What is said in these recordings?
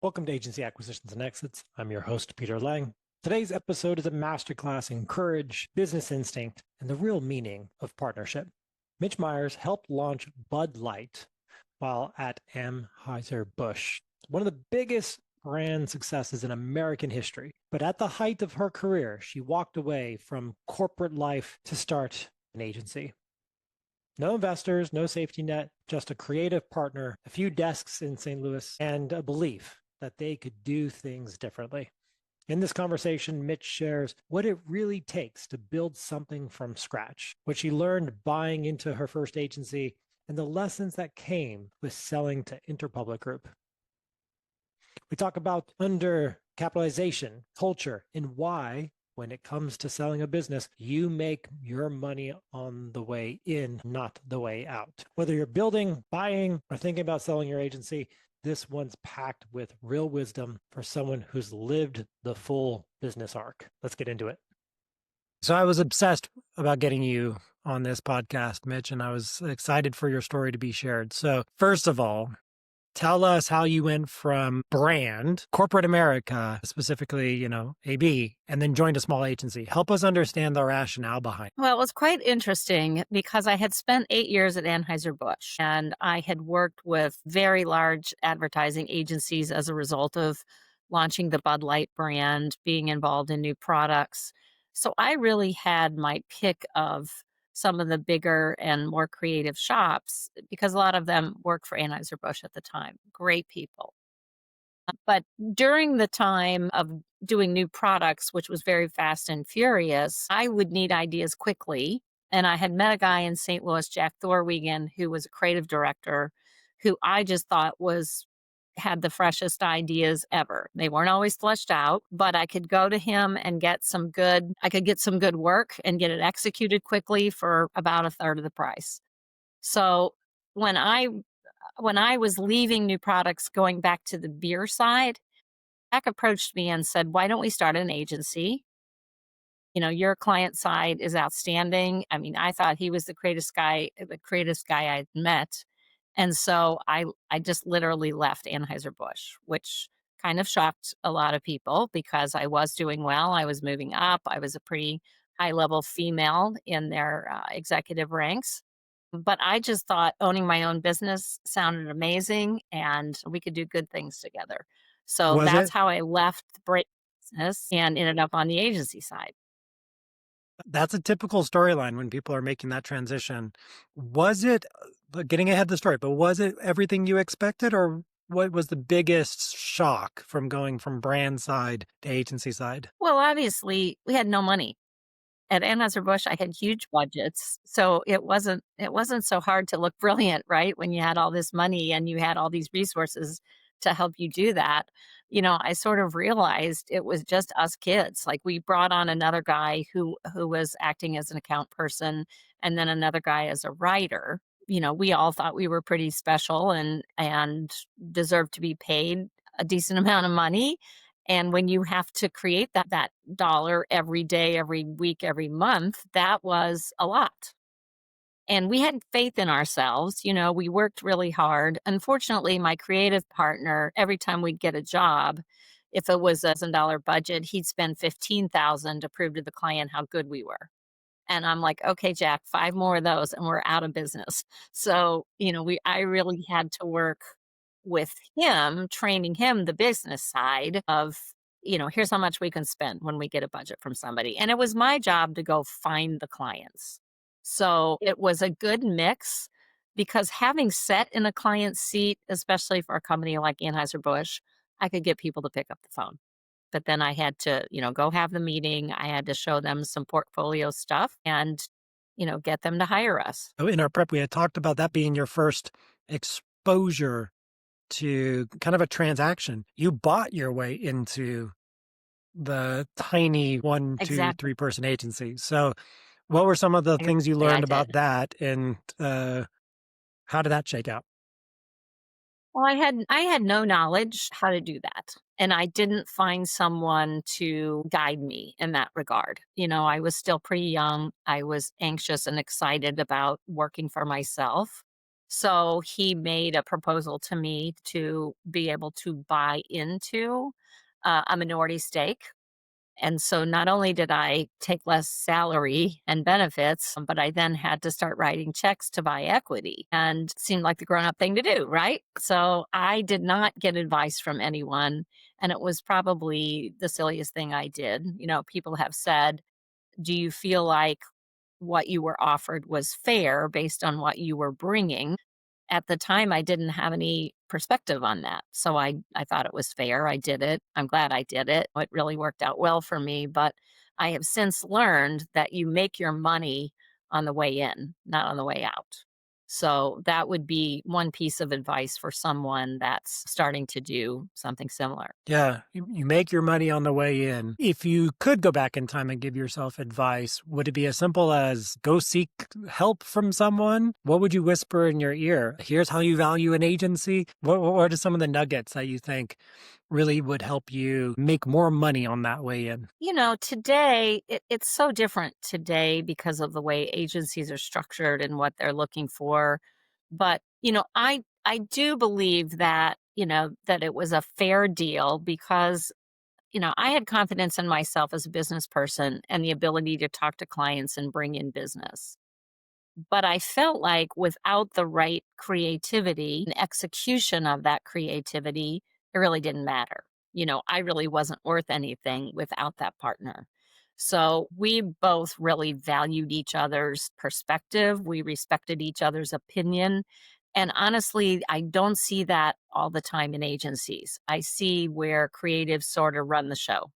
Welcome to Agency Acquisitions and Exits. I'm your host, Peter Lang. Today's episode is a masterclass in courage, business instinct, and the real meaning of partnership. Mitch Meyers helped launch Bud Light while at Anheuser-Busch, one of the biggest brand successes in American history. But at the height of her career, she walked away from corporate life to start an agency. No investors, no safety net, just a creative partner, a few desks in St. Louis, and a belief that they could do things differently. In this conversation, Mitch shares what it really takes to build something from scratch, what she learned buying into her first agency, and the lessons that came with selling to Interpublic Group. We talk about undercapitalization, culture, and why, when it comes to selling a business, you make your money on the way in, not the way out. Whether you're building, buying, or thinking about selling your agency, this one's packed with real wisdom for someone who's lived the full business arc. Let's get into it. So I was obsessed about getting you on this podcast, Mitch, and I was excited for your story to be shared. So first of all, tell us how you went from brand, corporate America, specifically, AB, and then joined a small agency. Help us understand the rationale behind it. Well, it was quite interesting because I had spent 8 years at Anheuser-Busch and I had worked with very large advertising agencies as a result of launching the Bud Light brand, being involved in new products. So I really had my pick of some of the bigger and more creative shops because a lot of them worked for Anheuser-Busch at the time. Great people. But during the time of doing new products, which was very fast and furious, I would need ideas quickly. And I had met a guy in St. Louis, Jack Thorwegen, who was a creative director, who I just thought had the freshest ideas ever. They weren't always fleshed out, but I could go to him and get some good work and get it executed quickly for about a third of the price. So when I was leaving new products, going back to the beer side, Jack approached me and said, "Why don't we start an agency? Your client side is outstanding." I mean, I thought he was the creativest guy I'd met. And so I just literally left Anheuser-Busch, which kind of shocked a lot of people because I was doing well. I was moving up. I was a pretty high level female in their executive ranks. But I just thought owning my own business sounded amazing and we could do good things together. So Was that's it? how I left the brand business and ended up on the agency side. That's a typical storyline when people are making that transition. Was it, getting ahead of the story, but was it everything you expected, or what was the biggest shock from going from brand side to agency side? Well, obviously, we had no money. At Anheuser-Busch, I had huge budgets, so it wasn't so hard to look brilliant, right? When you had all this money and you had all these resources to help you do that. I sort of realized it was just us kids. Like we brought on another guy who was acting as an account person and then another guy as a writer. We all thought we were pretty special and deserved to be paid a decent amount of money. And when you have to create that dollar every day, every week, every month, that was a lot. And we had faith in ourselves. We worked really hard. Unfortunately, my creative partner, every time we'd get a job, if it was $1,000 budget, he'd spend 15,000 to prove to the client how good we were. And I'm like, okay, Jack, 5 more of those and we're out of business. So, I really had to work with him, training him the business side of, here's how much we can spend when we get a budget from somebody. And it was my job to go find the clients. So it was a good mix because having sat in a client's seat, especially for a company like Anheuser-Busch, I could get people to pick up the phone. But then I had to, go have the meeting. I had to show them some portfolio stuff and, get them to hire us. So in our prep, we had talked about that being your first exposure to kind of a transaction. You bought your way into the tiny one, two, Exactly. 3-person agency. So what were some of the things you I learned about did. that, and how did that shake out? Well, I had no knowledge how to do that. And I didn't find someone to guide me in that regard. I was still pretty young. I was anxious and excited about working for myself. So he made a proposal to me to be able to buy into a minority stake. And so not only did I take less salary and benefits, but I then had to start writing checks to buy equity and seemed like the grown up thing to do, right? So I did not get advice from anyone. And it was probably the silliest thing I did. People have said, do you feel like what you were offered was fair based on what you were bringing? At the time, I didn't have any perspective on that. So I thought it was fair. I did it. I'm glad I did it. It really worked out well for me. But I have since learned that you make your money on the way in, not on the way out. So that would be one piece of advice for someone that's starting to do something similar. Yeah, you make your money on the way in. If you could go back in time and give yourself advice, would it be as simple as go seek help from someone? What would you whisper in your ear? Here's how you value an agency. What are some of the nuggets that you think really would help you make more money on that way in? Today, it's so different today because of the way agencies are structured and what they're looking for. But, I do believe that, that it was a fair deal because, I had confidence in myself as a business person and the ability to talk to clients and bring in business. But I felt like without the right creativity and execution of that creativity, it really didn't matter. I really wasn't worth anything without that partner. So we both really valued each other's perspective. We respected each other's opinion. And honestly, I don't see that all the time in agencies. I see where creatives sort of run the show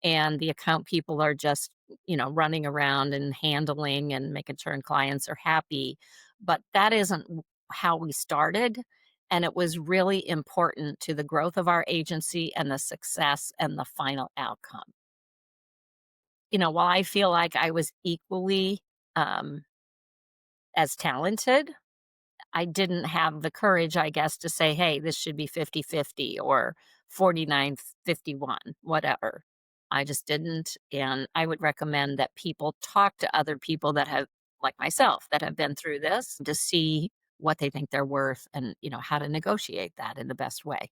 and the account people are just, running around and handling and making sure clients are happy. But that isn't how we started. And it was really important to the growth of our agency and the success and the final outcome. While I feel like I was equally um, as talented, I didn't have the courage, I guess, to say, hey, this should be 50-50 or 49-51, whatever. I just didn't. And I would recommend that people talk to other people that have, like myself, that have been through this to see what they think they're worth and, how to negotiate that in the best way.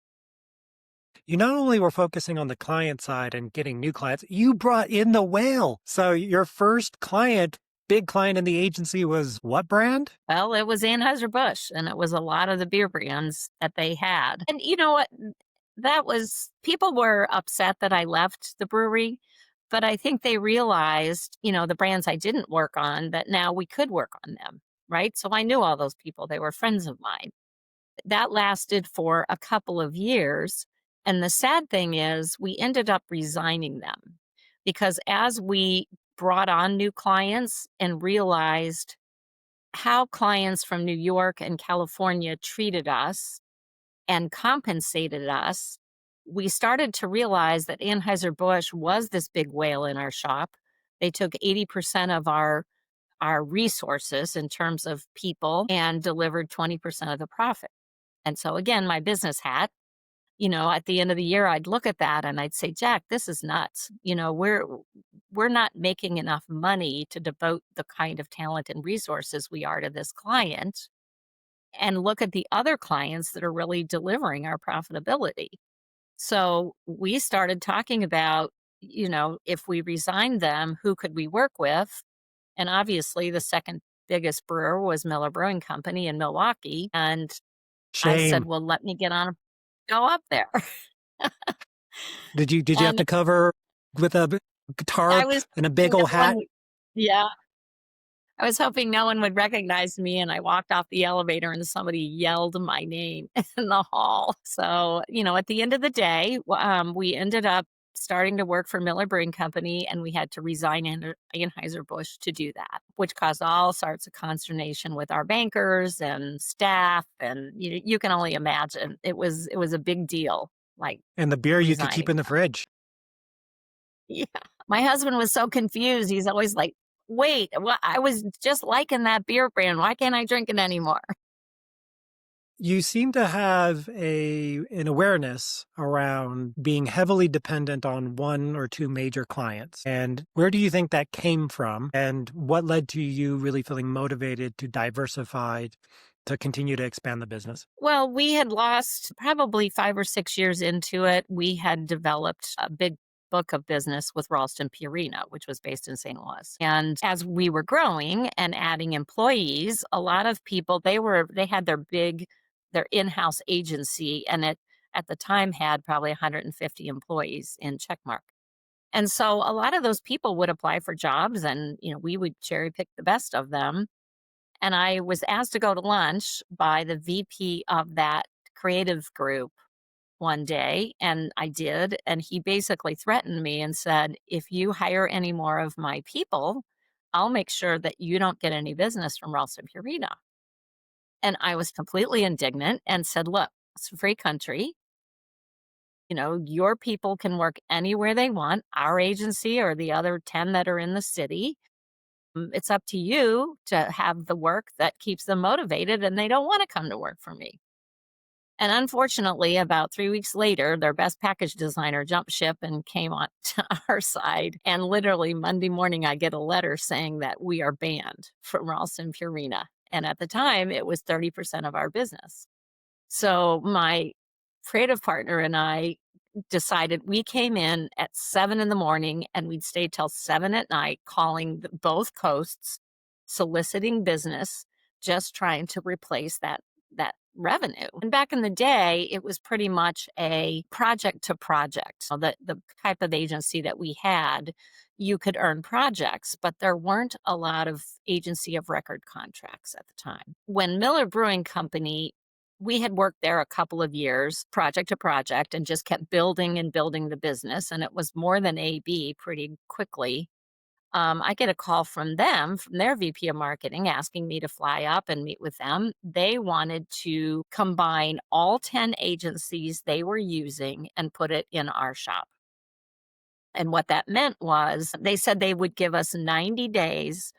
You not only were focusing on the client side and getting new clients, you brought in the whale. So your first client, big client in the agency was what brand? Well, it was Anheuser-Busch, and it was a lot of the beer brands that they had. And you know what? That was people were upset that I left the brewery, but I think they realized, the brands I didn't work on, that now we could work on them, right? So I knew all those people. They were friends of mine. That lasted for a couple of years. And the sad thing is, we ended up resigning them because as we brought on new clients and realized how clients from New York and California treated us and compensated us, we started to realize that Anheuser-Busch was this big whale in our shop. They took 80% of our resources in terms of people and delivered 20% of the profit. And so again, my business hat, at the end of the year, I'd look at that and I'd say, Jack, this is nuts. We're not making enough money to devote the kind of talent and resources we are to this client and look at the other clients that are really delivering our profitability. So we started talking about, if we resigned them, who could we work with? And obviously, the second biggest brewer was Miller Brewing Company in Milwaukee. And I said, Shame. well, let me go up there. Did you have And to cover with a I tarp was and a big hoping no old one hat? yeah. I was hoping no one would recognize me, and I walked off the elevator and somebody yelled my name in the hall. So, at the end of the day, we ended up starting to work for Miller Brewing Company, and we had to resign Anheuser-Busch to do that, which caused all sorts of consternation with our bankers and staff. And you can only imagine it was a big deal, like And the beer you could keep resigning. in the fridge. Yeah. My husband was so confused. He's always like, wait, well, I was just liking that beer brand. Why can't I drink it anymore? You seem to have an awareness around being heavily dependent on one or two major clients. And where do you think that came from? And what led to you really feeling motivated to diversify to continue to expand the business? Well, we had lost probably 5 or 6 years into it. We had developed a big book of business with Ralston Purina, which was based in St. Louis. And as we were growing and adding employees, a lot of people, they had their in-house agency, and it at the time had probably 150 employees in Checkmark. And so a lot of those people would apply for jobs, and we would cherry pick the best of them. And I was asked to go to lunch by the VP of that creative group one day, and I did. And he basically threatened me and said, if you hire any more of my people, I'll make sure that you don't get any business from Ralston Purina. And I was completely indignant and said, look, it's a free country. Your people can work anywhere they want, our agency or the other 10 that are in the city. It's up to you to have the work that keeps them motivated, and they don't want to come to work for me. And unfortunately, about 3 weeks later, their best package designer jumped ship and came on to our side. And literally Monday morning, I get a letter saying that we are banned from Ralston Purina. And at the time, it was 30% of our business. So my creative partner and I decided, we came in at 7 in the morning and we'd stay till 7 at night calling both coasts, soliciting business, just trying to replace that revenue. And back in the day, it was pretty much a project to project. So the type of agency that we had, you could earn projects, but there weren't a lot of agency of record contracts at the time. When Miller Brewing Company, we had worked there a couple of years, project to project, and just kept building and building the business. And it was more than AB pretty quickly. I get a call from their VP of marketing, asking me to fly up and meet with them. They wanted to combine all 10 agencies they were using and put it in our shop. And what that meant was they said they would give us 90 days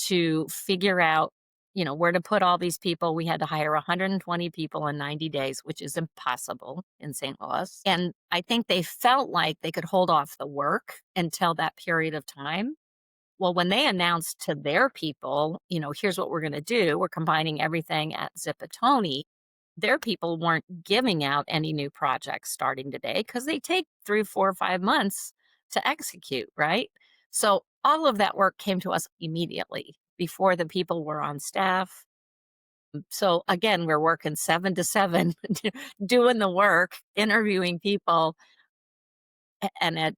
to figure out where to put all these people. We had to hire 120 people in 90 days, which is impossible in St. Louis. And I think they felt like they could hold off the work until that period of time. Well, when they announced to their people, here's what we're going to do, we're combining everything at Zipatoni, their people weren't giving out any new projects starting today because they take 3, 4, 5 months to execute, right? So all of that work came to us immediately before the people were on staff. So again, we're working 7 to 7, doing the work, interviewing people. And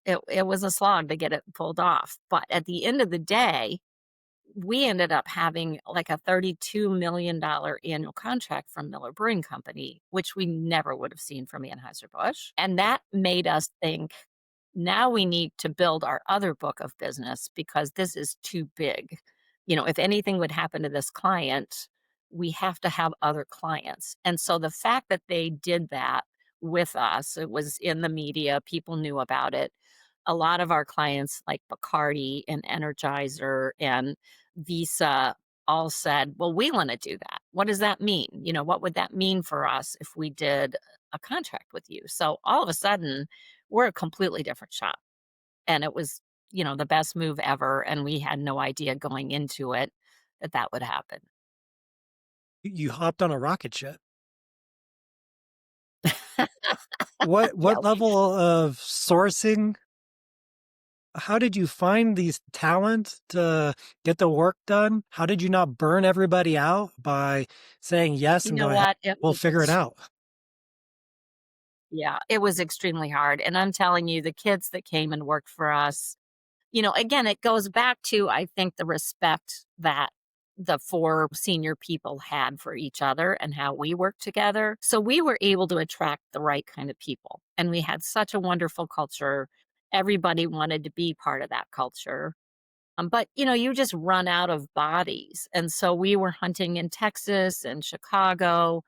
it was a slog to get it pulled off. But at the end of the day, we ended up having like a $32 million annual contract from Miller Brewing Company, which we never would have seen from Anheuser-Busch. And that made us think, now we need to build our other book of business because this is too big. If anything would happen to this client, we have to have other clients. And so the fact that they did that with us, it was in the media, people knew about it. A lot of our clients like Bacardi and Energizer and Visa all said, well, we want to do that. What does that mean? What would that mean for us if we did a contract with you? So all of a sudden, we're a completely different shop. And it was, the best move ever. And we had no idea going into it that would happen. You hopped on a rocket ship. What Yeah. level of sourcing? How did you find these talents to get the work done? How did you not burn everybody out by saying yes and going, What? we'll figure it out? Yeah, it was extremely hard. And I'm telling you, the kids that came and worked for us, again, it goes back to, I think, the respect that the 4 senior people had for each other and how we worked together. So we were able to attract the right kind of people. And we had such a wonderful culture. Everybody wanted to be part of that culture. But, you just run out of bodies. And so we were hunting in Texas and Chicago.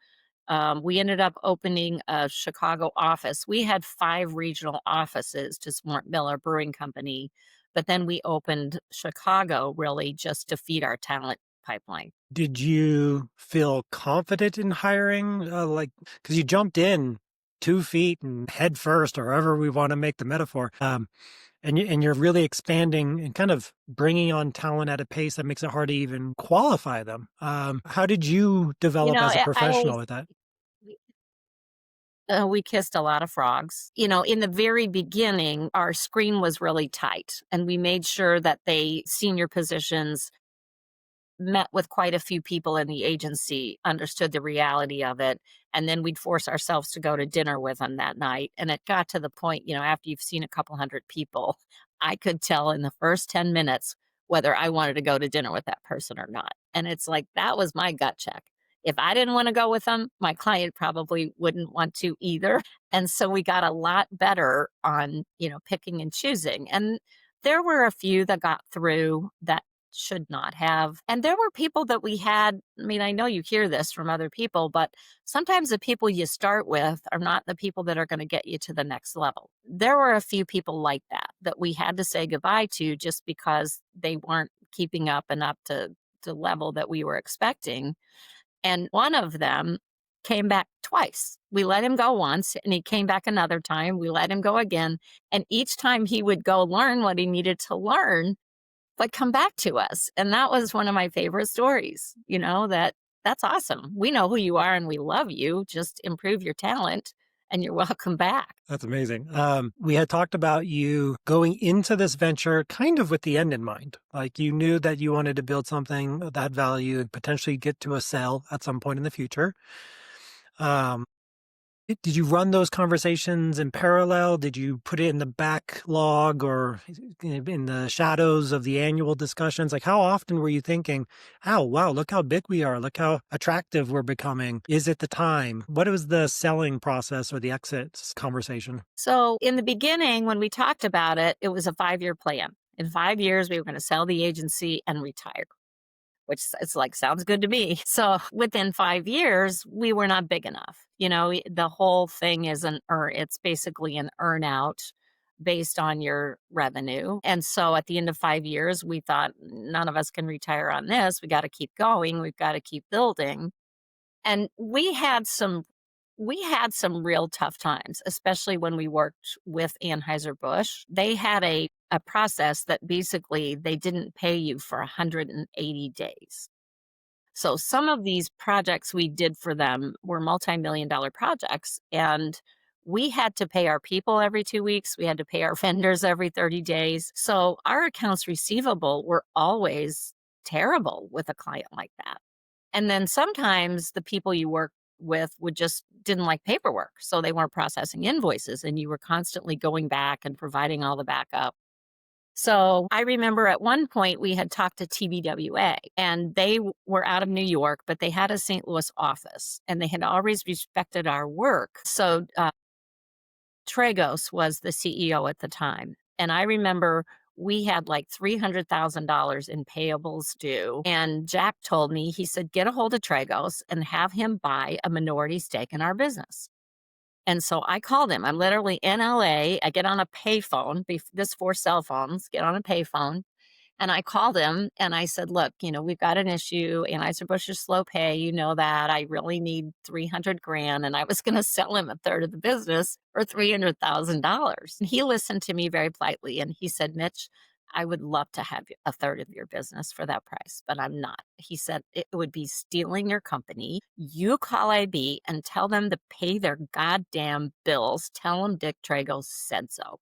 We ended up opening a Chicago office. We had 5 regional offices to support Miller Brewing Company. But then we opened Chicago really just to feed our talent pipeline. Did you feel confident in hiring? Because you jumped in 2 feet and head first, or however we want to make the metaphor. And you're really expanding and kind of bringing on talent at a pace that makes it hard to even qualify them. How did you develop as a I always professional with that? we kissed a lot of frogs. In the very beginning, our screen was really tight, and we made sure that they senior positions met with quite a few people in the agency, understood the reality of it, and then we'd force ourselves to go to dinner with them that night. And it got to the point, after you've seen a couple hundred people, I could tell in the first 10 minutes whether I wanted to go to dinner with that person or not. And it's like that was my gut check. If I didn't want to go with them, my client probably wouldn't want to either. And so we got a lot better on, picking and choosing. And there were a few that got through that should not have. And there were people that we had. I mean, I know you hear this from other people, but sometimes the people you start with are not the people that are going to get you to the next level. There were a few people like that we had to say goodbye to just because they weren't keeping up and up to the level that we were expecting. And one of them came back twice. We let him go once and he came back another time. We let him go again. And each time he would go learn what he needed to learn, but come back to us. And that was one of my favorite stories, that's awesome. We know who you are and we love you. Just improve your talent and you're welcome back. That's amazing. We had talked about you going into this venture kind of with the end in mind. Like you knew that you wanted to build something of that value and potentially get to a sale at some point in the future. Did you run those conversations in parallel? Did you put it in the backlog or in the shadows of the annual discussions? Like how often were you thinking, oh, wow, look how big we are. Look how attractive we're becoming. Is it the time? What was the selling process or the exit conversation? So in the beginning, when we talked about it, it was a 5-year plan. In 5 years, we were going to sell the agency and retire, which it's like, sounds good to me. So within 5 years, we were not big enough. The whole thing is it's basically an earn out based on your revenue. And so at the end of 5 years, we thought none of us can retire on this. We got to keep going. We've got to keep building. And we had some real tough times, especially when we worked with Anheuser-Busch. They had a process that basically they didn't pay you for 180 days. So some of these projects we did for them were multi-million-dollar projects, and we had to pay our people every 2 weeks. We had to pay our vendors every 30 days. So our accounts receivable were always terrible with a client like that. And then sometimes the people you work with didn't like paperwork. So they weren't processing invoices and you were constantly going back and providing all the backup. So I remember at one point we had talked to TBWA and they were out of New York, but they had a St. Louis office and they had always respected our work. So Tragos was the CEO at the time. And I remember we had like $300,000 in payables due. And Jack told me, he said, get a hold of Tragos and have him buy a minority stake in our business. And so I called him. I'm literally in LA. I get on a payphone, this for cell phones, get on a payphone. And I called him and I said, look, we've got an issue. Anheuser-Busch is slow pay. You know that. I really need 300 grand. And I was going to sell him a third of the business for $300,000. And he listened to me very politely. And he said, Mitch, I would love to have a third of your business for that price, but I'm not. He said, it would be stealing your company. You call IB and tell them to pay their goddamn bills. Tell them Dick Tragos said so.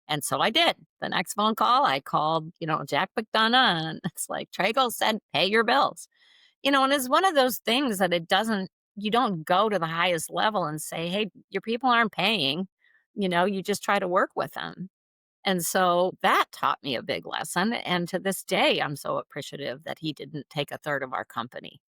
And so I did. The next phone call, I called, Jack McDonough, and it's like, Tragos said, pay your bills. And it's one of those things that you don't go to the highest level and say, hey, your people aren't paying. You just try to work with them. And so that taught me a big lesson. And to this day, I'm so appreciative that he didn't take a third of our company.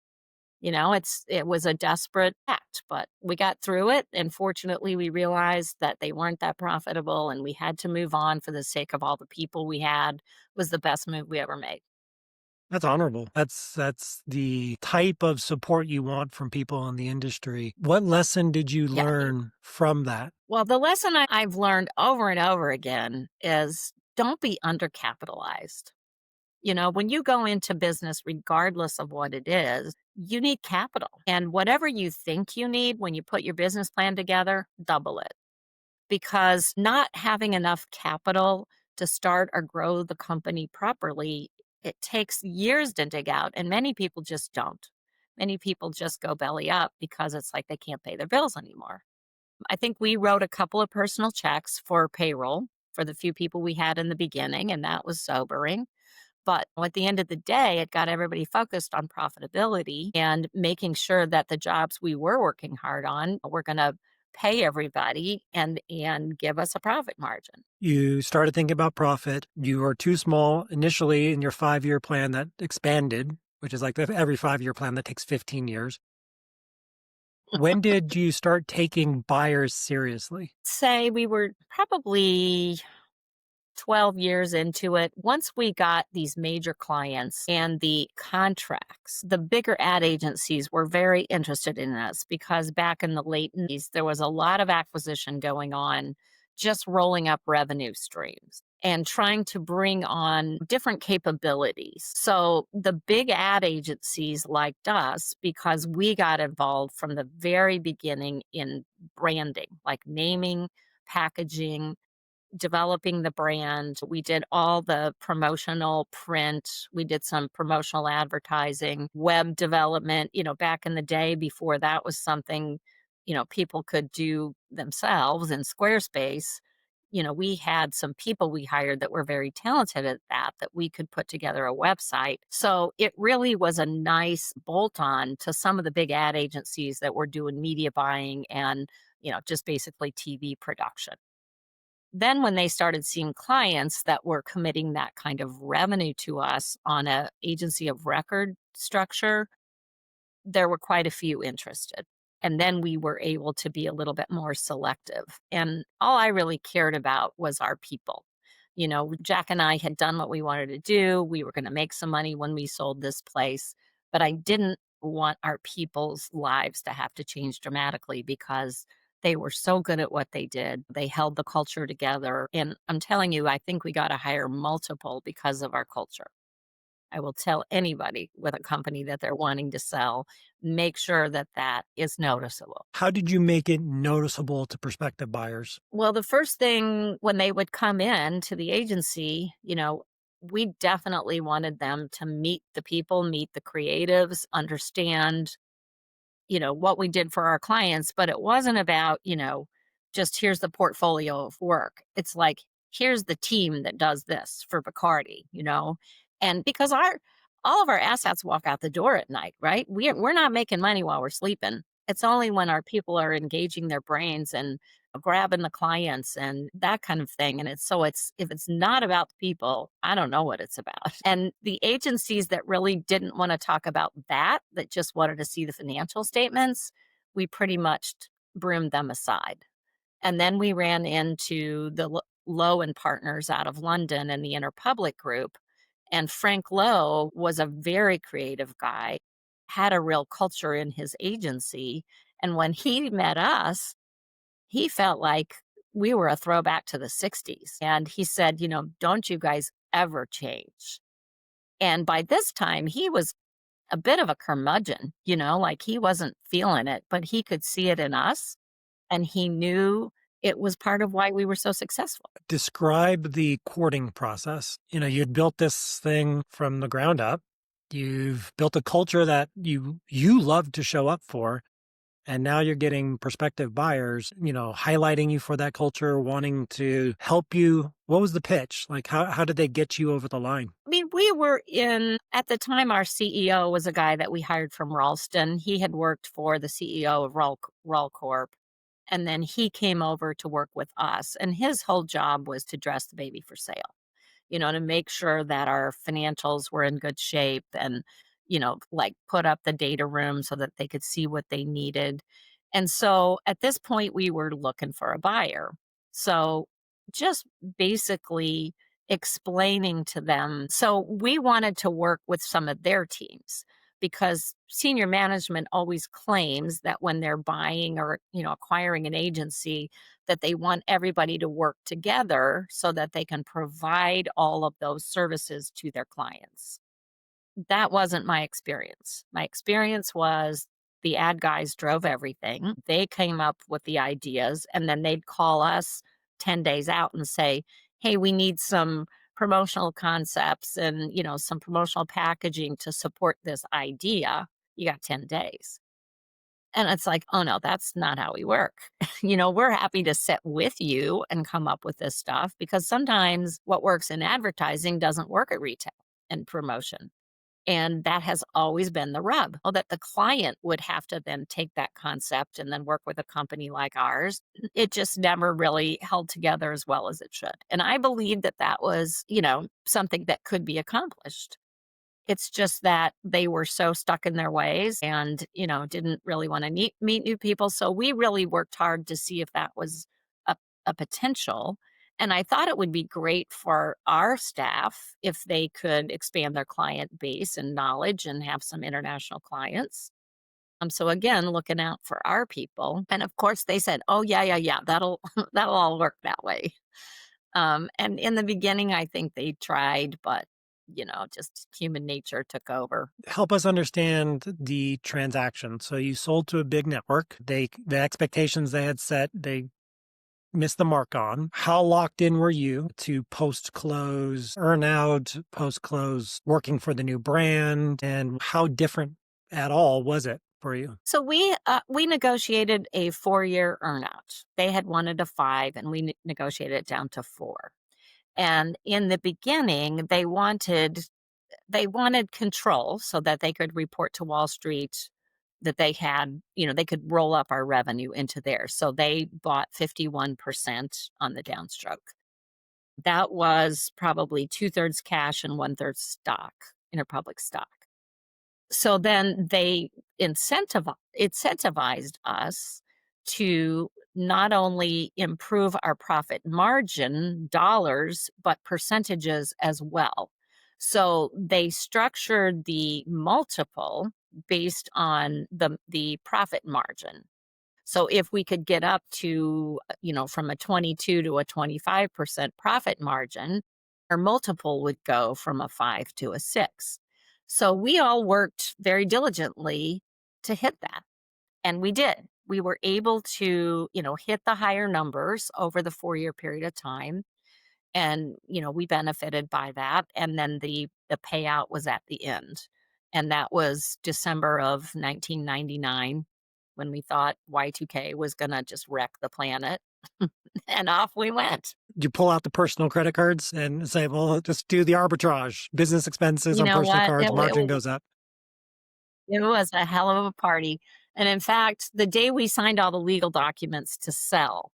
It was a desperate act, but we got through it. And fortunately, we realized that they weren't that profitable and we had to move on for the sake of all the people we had. It was the best move we ever made. That's honorable. That's the type of support you want from people in the industry. What lesson did you learn from that? Well, the lesson I've learned over and over again is don't be undercapitalized. When you go into business, regardless of what it is, you need capital. And whatever you think you need when you put your business plan together, double it. Because not having enough capital to start or grow the company properly, it takes years to dig out. And many people just don't. Many people just go belly up because it's like they can't pay their bills anymore. I think we wrote a couple of personal checks for payroll for the few people we had in the beginning, and that was sobering. But at the end of the day, it got everybody focused on profitability and making sure that the jobs we were working hard on were going to pay everybody and give us a profit margin. You started thinking about profit. You were too small initially in your 5-year plan that expanded, which is like every 5-year plan that takes 15 years. When did you start taking buyers seriously? Say we were probably 12 years into it, once we got these major clients and the contracts, the bigger ad agencies were very interested in us because back in the late 90s, there was a lot of acquisition going on, just rolling up revenue streams and trying to bring on different capabilities. So the big ad agencies liked us because we got involved from the very beginning in branding, like naming, packaging, developing the brand. We did all the promotional print. We did some promotional advertising, web development, back in the day before that was something, people could do themselves in Squarespace. We had some people we hired that were very talented at that we could put together a website. So it really was a nice bolt on to some of the big ad agencies that were doing media buying and, just basically TV production. Then when they started seeing clients that were committing that kind of revenue to us on a agency of record structure, there were quite a few interested. And then we were able to be a little bit more selective. And all I really cared about was our people. Jack and I had done what we wanted to do. We were going to make some money when we sold this place, but I didn't want our people's lives to have to change dramatically because they were so good at what they did. They held the culture together. And I'm telling you, I think we got to hire multiple because of our culture. I will tell anybody with a company that they're wanting to sell, make sure that that is noticeable. How did you make it noticeable to prospective buyers? Well, the first thing when they would come in to the agency, we definitely wanted them to meet the people, meet the creatives, understand what we did for our clients, but it wasn't about, just here's the portfolio of work. It's like, here's the team that does this for Bacardi. And because all of our assets walk out the door at night, right? We're not making money while we're sleeping. It's only when our people are engaging their brains and grabbing the clients and that kind of thing. And it's if it's not about the people, I don't know what it's about. And the agencies that really didn't want to talk about that just wanted to see the financial statements, we pretty much broomed them aside. And then we ran into the Lowe and Partners out of London and the Interpublic Group. And Frank Lowe was a very creative guy, had a real culture in his agency. And when he met us, he felt like we were a throwback to the 60s. And he said, don't you guys ever change. And by this time, he was a bit of a curmudgeon, like he wasn't feeling it, but he could see it in us. And he knew it was part of why we were so successful. Describe the courting process. You'd built this thing from the ground up. You've built a culture that you love to show up for. And now you're getting prospective buyers, highlighting you for that culture, wanting to help you. What was the pitch? Like, how did they get you over the line? I mean, at the time, our CEO was a guy that we hired from Ralston. He had worked for the CEO of Rawl Corp. And then he came over to work with us. And his whole job was to dress the baby for sale, to make sure that our financials were in good shape and, like put up the data room so that they could see what they needed. And so at this point, we were looking for a buyer. So just basically explaining to them. So we wanted to work with some of their teams because senior management always claims that when they're buying or, acquiring an agency, that they want everybody to work together so that they can provide all of those services to their clients. That wasn't my experience. My experience was the ad guys drove everything. They came up with the ideas, and then they'd call us 10 days out and say, "Hey, we need some promotional concepts and, some promotional packaging to support this idea. You got 10 days." And it's like, "Oh no, that's not how we work." We're happy to sit with you and come up with this stuff because sometimes what works in advertising doesn't work at retail and promotion. And that has always been the rub, that the client would have to then take that concept and then work with a company like ours. It just never really held together as well as it should. And I believe that that was, something that could be accomplished. It's just that they were so stuck in their ways and, didn't really want to meet new people. So we really worked hard to see if that was a, a potential. And I thought it would be great for our staff if they could expand their client base and knowledge and have some international clients. So again, looking out for our people. And of course they said, "Oh yeah, yeah, yeah, that'll that'll all work that way." And in the beginning, I think they tried, but just human nature took over. Help us understand the transaction. So you sold to a big network. The expectations they had set, they missed the mark on. How locked in were you to post-close, earn out, post-close, working for the new brand? And how different at all was it for you? So we negotiated a 4-year earnout. They had wanted a 5, and we negotiated it down to 4. And in the beginning, they wanted control so that they could report to Wall Street that they had, they could roll up our revenue into theirs. So they bought 51% on the downstroke. That was probably 2/3 cash and 1/3 stock, Interpublic stock. So then they incentivized us to not only improve our profit margin dollars, but percentages as well. So they structured the multiple based on the profit margin. So if we could get up to, from a 22 to a 25% profit margin, our multiple would go from a 5 to a 6. So we all worked very diligently to hit that. And we did. We were able to, hit the higher numbers over the 4-year period of time. And, we benefited by that. And then the payout was at the end. And that was December of 1999 when we thought Y2K was going to just wreck the planet. And off we went. You pull out the personal credit cards and say, well, just do the arbitrage. Business expenses You on know personal what? cards, margin goes up. It was a hell of a party. And in fact, the day we signed all the legal documents to sell,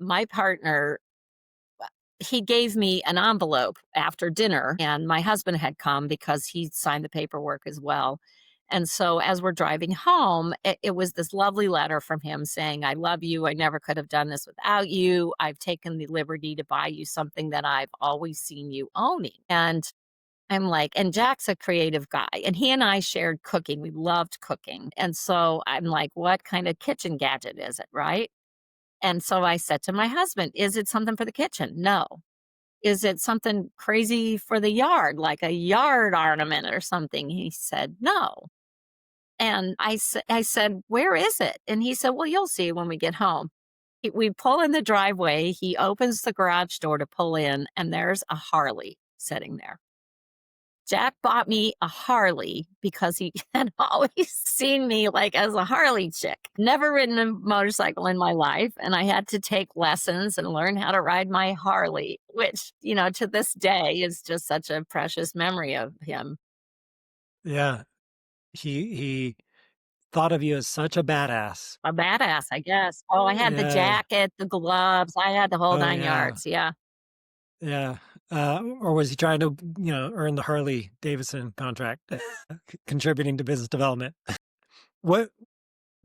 my partner, he gave me an envelope after dinner, and my husband had come because he signed the paperwork as well. And so as we're driving home, it was this lovely letter from him saying, "I love you. I never could have done this without you. I've taken the liberty to buy you something that I've always seen you owning." And I'm like, and Jack's a creative guy, and he and I shared cooking. We loved cooking. And so I'm like, what kind of kitchen gadget is it, right? And so I said to my husband, "Is it something for the kitchen?" "No." "Is it something crazy for the yard, like a yard ornament or something?" He said, "No." And I said, "Where is it?" And he said, "Well, you'll see when we get home." We pull in the driveway. He opens the garage door to pull in, and there's a Harley sitting there. Jack bought me a Harley because he had always seen me like as a Harley chick. Never ridden a motorcycle in my life, and I had to take lessons and learn how to ride my Harley, which, to this day is just such a precious memory of him. Yeah. He thought of you as such a badass. A badass, I guess. Oh, I had the Yeah. jacket, the gloves, I had the whole Oh, 9 yeah. yards, yeah. Yeah. Or was he trying to, earn the Harley Davidson contract, contributing to business development? What,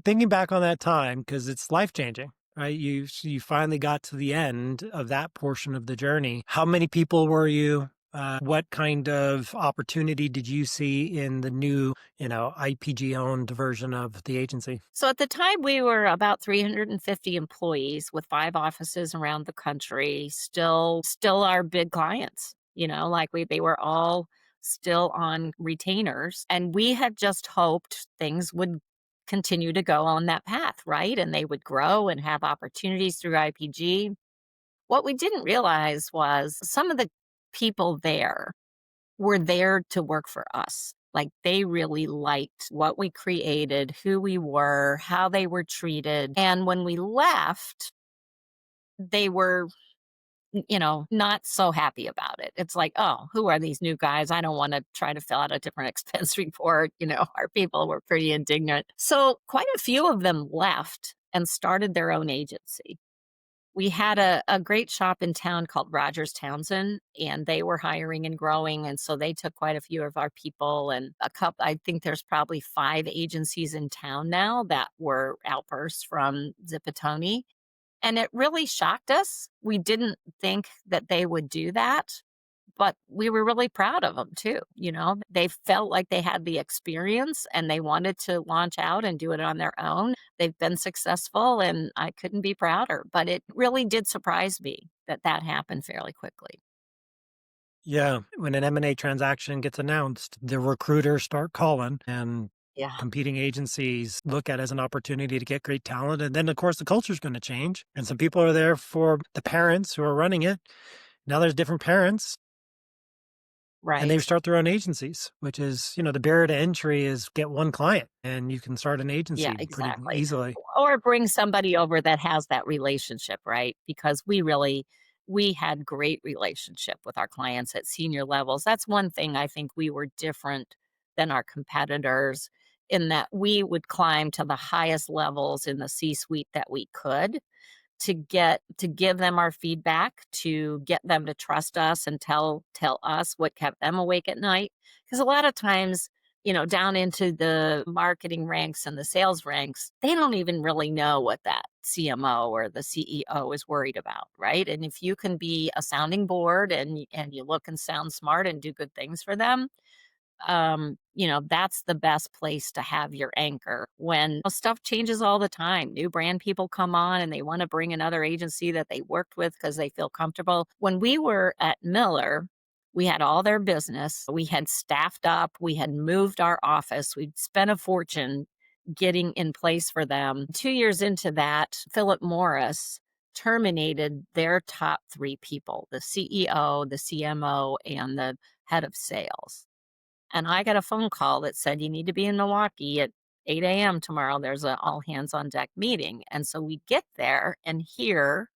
thinking back on that time, because it's life changing, right? You finally got to the end of that portion of the journey. How many people were you? What kind of opportunity did you see in the new, IPG owned version of the agency? So at the time, we were about 350 employees with 5 offices around the country, still our big clients, like they were all still on retainers. And we had just hoped things would continue to go on that path, right? And they would grow and have opportunities through IPG. What we didn't realize was some of the people there were there to work for us. Like they really liked what we created, who we were, how they were treated. And when we left, they were, not so happy about it. It's like, oh, who are these new guys? I don't want to try to fill out a different expense report. Our people were pretty indignant. So quite a few of them left and started their own agency. We had a great shop in town called Rogers Townsend, and they were hiring and growing. And so they took quite a few of our people and I think there's probably 5 agencies in town now that were outbursts from Zipatoni. And it really shocked us. We didn't think that they would do that, but we were really proud of them too. They felt like they had the experience and they wanted to launch out and do it on their own. They've been successful and I couldn't be prouder, but it really did surprise me that happened fairly quickly. Yeah. When an M&A transaction gets announced, the recruiters start calling and Yeah. competing agencies look at it as an opportunity to get great talent. And then, of course, the culture is going to change. And some people are there for the parents who are running it. Now there's different parents. Right. And they start their own agencies, which is, the barrier to entry is get one client and you can start an agency Yeah, pretty exactly. easily. Or bring somebody over that has that relationship, right? Because we had great relationship with our clients at senior levels. That's one thing I think we were different than our competitors in that we would climb to the highest levels in the C-suite that we could to give them our feedback, to get them to trust us and tell us what kept them awake at night. Because a lot of times, down into the marketing ranks and the sales ranks, they don't even really know what that CMO or the CEO is worried about, right? And if you can be a sounding board and you look and sound smart and do good things for them, that's the best place to have your anchor when stuff changes all the time. New brand people come on and they want to bring another agency that they worked with because they feel comfortable. When we were at Miller, we had all their business. We had staffed up. We had moved our office. We'd spent a fortune getting in place for them. 2 years into that, Philip Morris terminated their top 3 people, the CEO, the CMO, and the head of sales. And I got a phone call that said, you need to be in Milwaukee at 8 a.m. tomorrow. There's an all hands on deck meeting. And so we get there and hear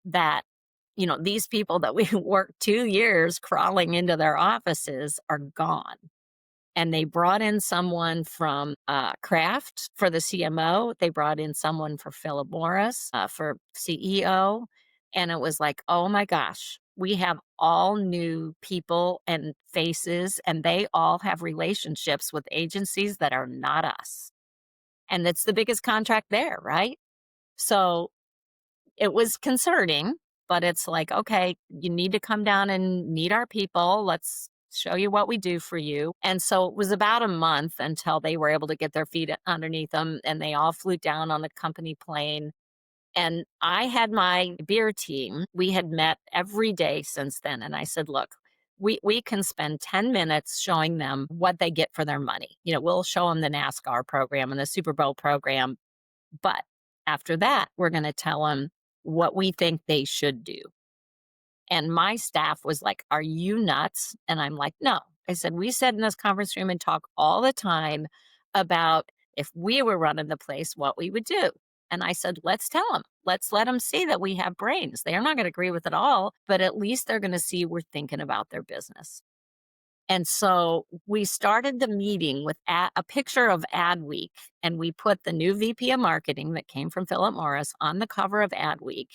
that, these people that we worked 2 years crawling into their offices are gone. And they brought in someone from Kraft for the CMO. They brought in someone for Philip Morris for CEO. And it was like, oh my gosh, we have all new people and faces, and they all have relationships with agencies that are not us. And it's the biggest contract there, right? So it was concerning, but it's like, okay, you need to come down and meet our people. Let's show you what we do for you. And so it was about a month until they were able to get their feet underneath them and they all flew down on the company plane. And I had my beer team. We had met every day since then. And I said, look, we can spend 10 minutes showing them what they get for their money. We'll show them the NASCAR program and the Super Bowl program. But after that, we're going to tell them what we think they should do. And my staff was like, are you nuts? And I'm like, no. I said, we sit in this conference room and talk all the time about if we were running the place, what we would do. And I said, let's tell them. Let's let them see that we have brains. They're not going to agree with it all, but at least they're going to see we're thinking about their business. And so we started the meeting with a picture of Adweek, and we put the new VP of marketing that came from Philip Morris on the cover of Adweek.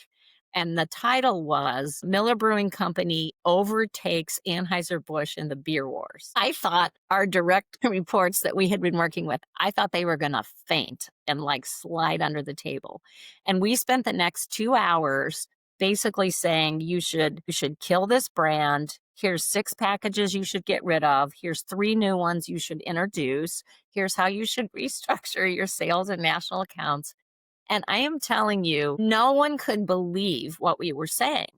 And the title was Miller Brewing Company Overtakes Anheuser-Busch in the Beer Wars. I thought our direct reports that we had been working with, I thought they were going to faint and slide under the table. And we spent the next 2 hours basically saying you should kill this brand. Here's 6 packages you should get rid of. Here's 3 new ones you should introduce. Here's how you should restructure your sales and national accounts. And I am telling you, no one could believe what we were saying.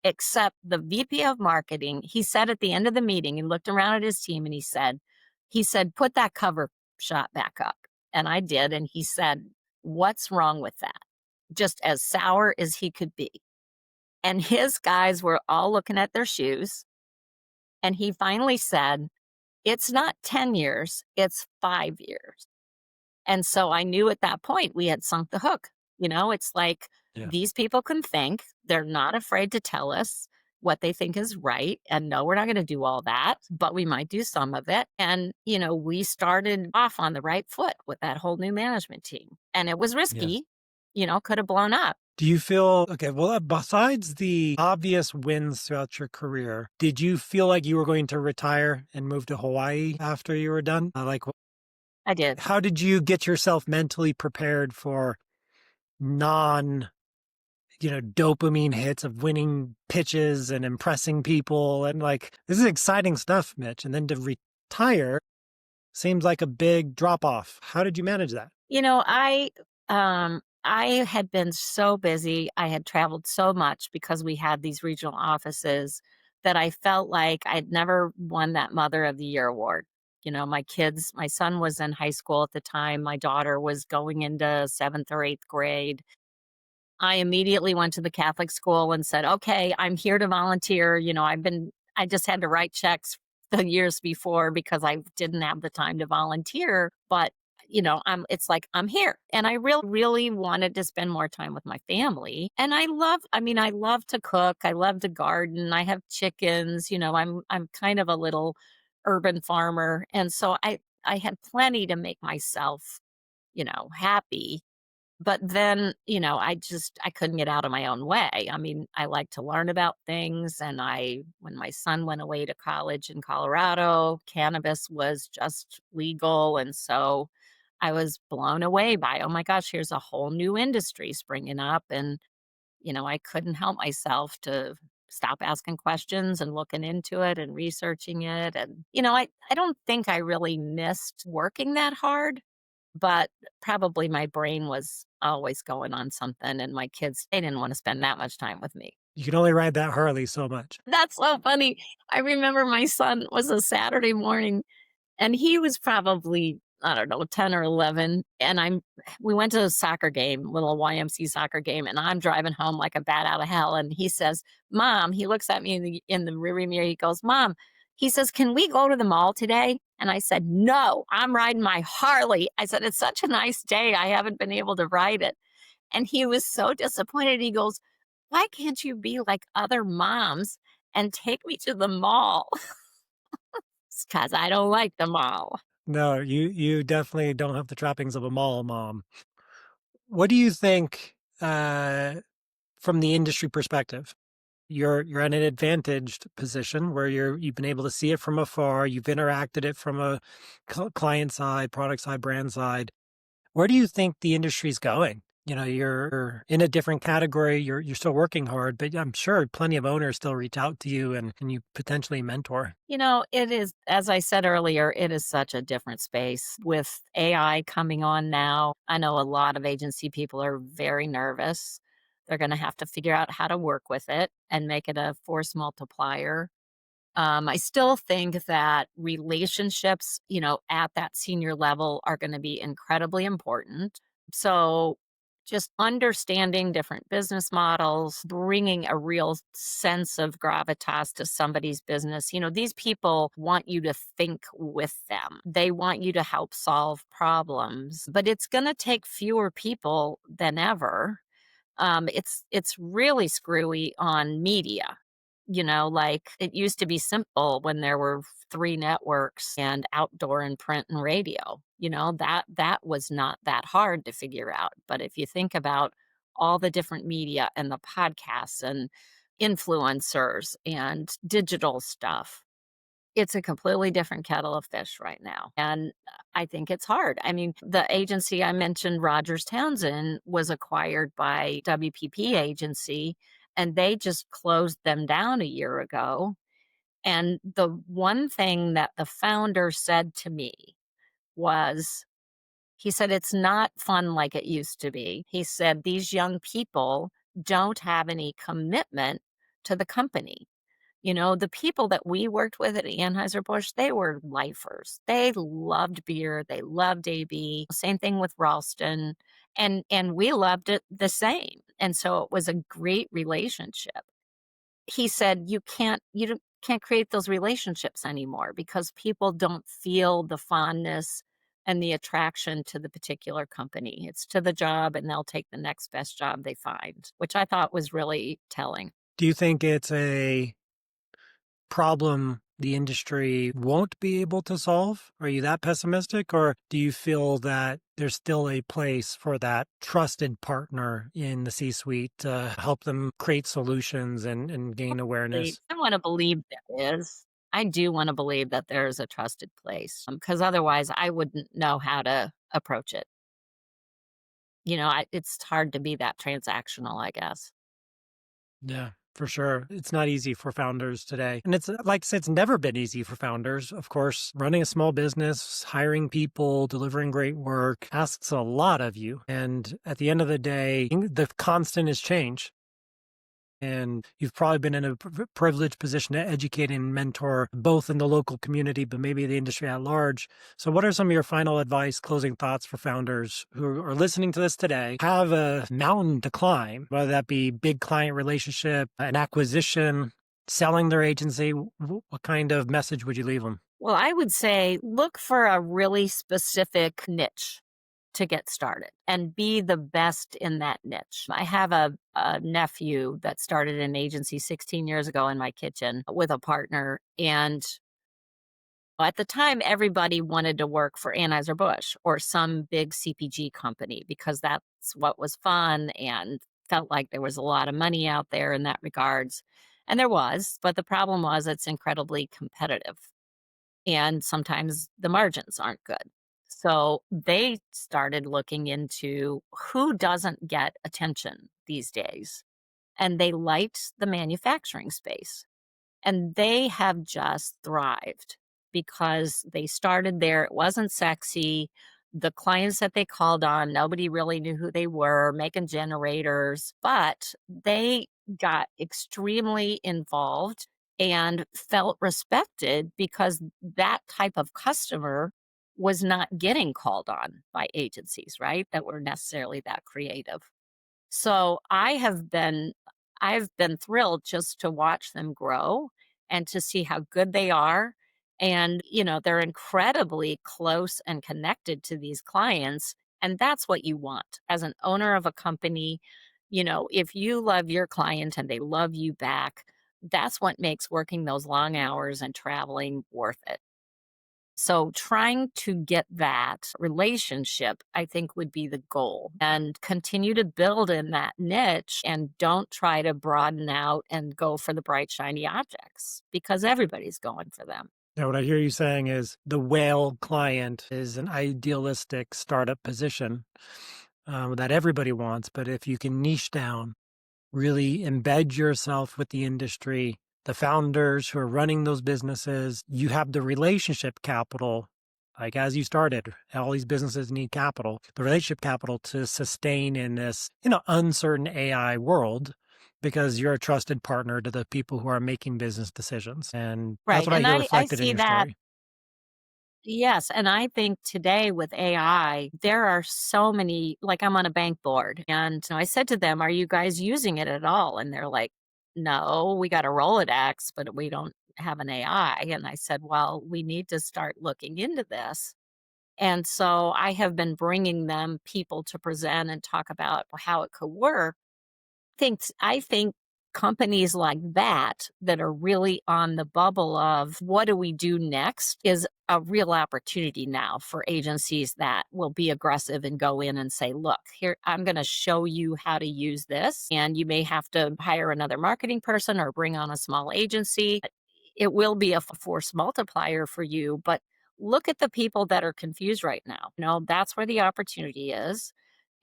except the VP of marketing, he said at the end of the meeting, he looked around at his team and he said, put that cover shot back up. And I did. And he said, what's wrong with that? Just as sour as he could be. And his guys were all looking at their shoes. And he finally said, it's not 10 years, it's 5 years. And so I knew at that point we had sunk the hook. It's like these people can think. They're not afraid to tell us what they think is right. And no, we're not going to do all that, but we might do some of it. And, we started off on the right foot with that whole new management team. And it was risky, could have blown up. Do you feel, okay, well, besides the obvious wins throughout your career, did you feel like you were going to retire and move to Hawaii after you were done? I did. How did you get yourself mentally prepared for dopamine hits of winning pitches and impressing people? And this is exciting stuff, Mitch. And then to retire seems like a big drop off. How did you manage that? I had been so busy. I had traveled so much because we had these regional offices that I felt like I'd never won that Mother of the Year award. My son was in high school at the time. My daughter was going into 7th or 8th grade. I immediately went to the Catholic school and said, okay, I'm here to volunteer. I just had to write checks the years before because I didn't have the time to volunteer. But it's like, I'm here. And I really, really wanted to spend more time with my family. And I love to cook. I love to garden. I have chickens. I'm kind of a little urban farmer. And so I had plenty to make myself, happy. But then, I couldn't get out of my own way. I like to learn about things. And when my son went away to college in Colorado, cannabis was just legal. And so I was blown away by, oh my gosh, here's a whole new industry springing up. And, I couldn't help myself to stop asking questions and looking into it and researching it. And, I don't think I really missed working that hard, but probably my brain was always going on something. And my kids, they didn't want to spend that much time with me. You can only ride that Harley so much. That's so funny. I remember my son was a Saturday morning and he was probably, I don't know, 10 or 11. And we went to a soccer game, little YMC soccer game. And I'm driving home like a bat out of hell. And he says, Mom, he looks at me in the rearview mirror. He goes, Mom, he says, can we go to the mall today? And I said, no, I'm riding my Harley. I said, it's such a nice day. I haven't been able to ride it. And he was so disappointed. He goes, why can't you be like other moms and take me to the mall? It's because I don't like the mall. No, you definitely don't have the trappings of a mall mom. What do you think from the industry perspective? You're in an advantaged position where you've been able to see it from afar. You've interacted it from a client side, product side, brand side. Where do you think the industry's going? You're in a different category. You're still working hard, but I'm sure plenty of owners still reach out to you and you potentially mentor. It is, as I said earlier, it is such a different space with AI coming on now. I know a lot of agency people are very nervous. They're going to have to figure out how to work with it and make it a force multiplier. I still think that relationships, at that senior level are going to be incredibly important. So just understanding different business models, bringing a real sense of gravitas to somebody's business. These people want you to think with them. They want you to help solve problems, but it's going to take fewer people than ever. It's really screwy on media. It used to be simple when there were 3 networks and outdoor and print and radio. That was not that hard to figure out. But if you think about all the different media and the podcasts and influencers and digital stuff, it's a completely different kettle of fish right now. And I think it's hard. The agency I mentioned, Rogers Townsend, was acquired by WPP agency, and they just closed them down a year ago. And the one thing that the founder said to me was, he said, it's not fun like it used to be. He said, these young people don't have any commitment to the company. The people that we worked with at Anheuser-Busch, they were lifers. They loved beer. They loved AB. Same thing with Ralston. And we loved it the same. And so it was a great relationship. He said, you can't create those relationships anymore because people don't feel the fondness and the attraction to the particular company. It's to the job, and they'll take the next best job they find, which I thought was really telling. Do you think it's a problem the industry won't be able to solve? Are you that pessimistic, or do you feel that there's still a place for that trusted partner in the C-suite to help them create solutions and gain awareness? I want to believe there is. I do want to believe that there is a trusted place because otherwise I wouldn't know how to approach it. It's hard to be that transactional, I guess. Yeah, for sure. It's not easy for founders today. And it's like I said, it's never been easy for founders. Of course, running a small business, hiring people, delivering great work asks a lot of you. And at the end of the day, the constant is change. And you've probably been in a privileged position to educate and mentor both in the local community, but maybe the industry at large. So what are some of your final advice, closing thoughts for founders who are listening to this today, have a mountain to climb, whether that be big client relationship, an acquisition, selling their agency? What kind of message would you leave them? Well, I would say look for a really specific niche to get started and be the best in that niche. I have a nephew that started an agency 16 years ago in my kitchen with a partner. And at the time, everybody wanted to work for Anheuser-Busch or some big CPG company because that's what was fun and felt like there was a lot of money out there in that regards. And there was, but the problem was it's incredibly competitive. And sometimes the margins aren't good. So they started looking into who doesn't get attention these days. And they liked the manufacturing space. And they have just thrived because they started there. It wasn't sexy. The clients that they called on, nobody really knew who they were, making generators, but they got extremely involved and felt respected because that type of customer was not getting called on by agencies, right? That were necessarily that creative. So I've been thrilled just to watch them grow and to see how good they are. And, they're incredibly close and connected to these clients. And that's what you want as an owner of a company. If you love your client and they love you back, that's what makes working those long hours and traveling worth it. So trying to get that relationship, I think, would be the goal, and continue to build in that niche and don't try to broaden out and go for the bright, shiny objects because everybody's going for them. Now, what I hear you saying is the whale client is an idealistic startup position that everybody wants. But if you can niche down, really embed yourself with the industry, the founders who are running those businesses, you have the relationship capital. Like as you started, all these businesses need capital, the relationship capital to sustain in this, uncertain AI world, because you're a trusted partner to the people who are making business decisions. And that's Right. what I And hear I reflected in see your that. story. Yes. And I think today with AI, there are so many, like I'm on a bank board and I said to them, are you guys using it at all? And they're like, no, we got a Rolodex, but we don't have an AI. And I said, well, we need to start looking into this. And so I have been bringing them people to present and talk about how it could work. I think companies like that are really on the bubble of what do we do next is a real opportunity now for agencies that will be aggressive and go in and say, look, here, I'm going to show you how to use this. And you may have to hire another marketing person or bring on a small agency. It will be a force multiplier for you, but look at the people that are confused right now. That's where the opportunity is,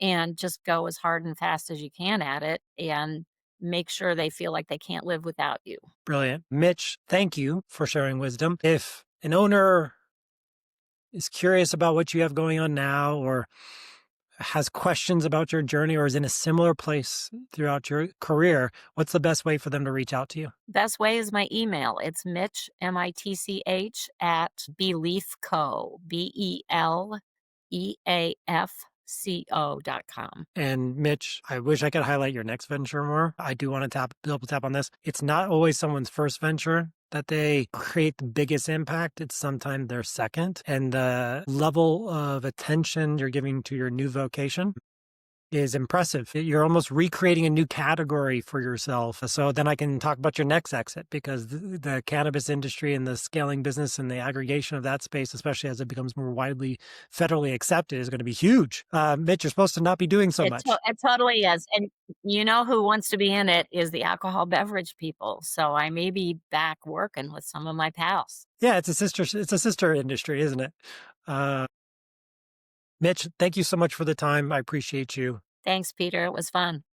and just go as hard and fast as you can at it and make sure they feel like they can't live without you. Brilliant. Mitch, thank you for sharing wisdom. If an owner is curious about what you have going on now or has questions about your journey or is in a similar place throughout your career, what's the best way for them to reach out to you? Best way is my email. It's Mitch, Mitch, at beliefco, BELEAFCO.com. And Mitch, I wish I could highlight your next venture more. I do want to double tap on this. It's not always someone's first venture that they create the biggest impact. It's sometimes their second. And the level of attention you're giving to your new vocation is impressive. You're almost recreating a new category for yourself. So then I can talk about your next exit, because the cannabis industry and the scaling business and the aggregation of that space, especially as it becomes more widely federally accepted, is going to be huge. Mitch, you're supposed to not be doing so much. It totally is. And you know who wants to be in it is the alcohol beverage people. So I may be back working with some of my pals. Yeah, it's a sister industry, isn't it? Mitch, thank you so much for the time. I appreciate you. Thanks, Peter. It was fun.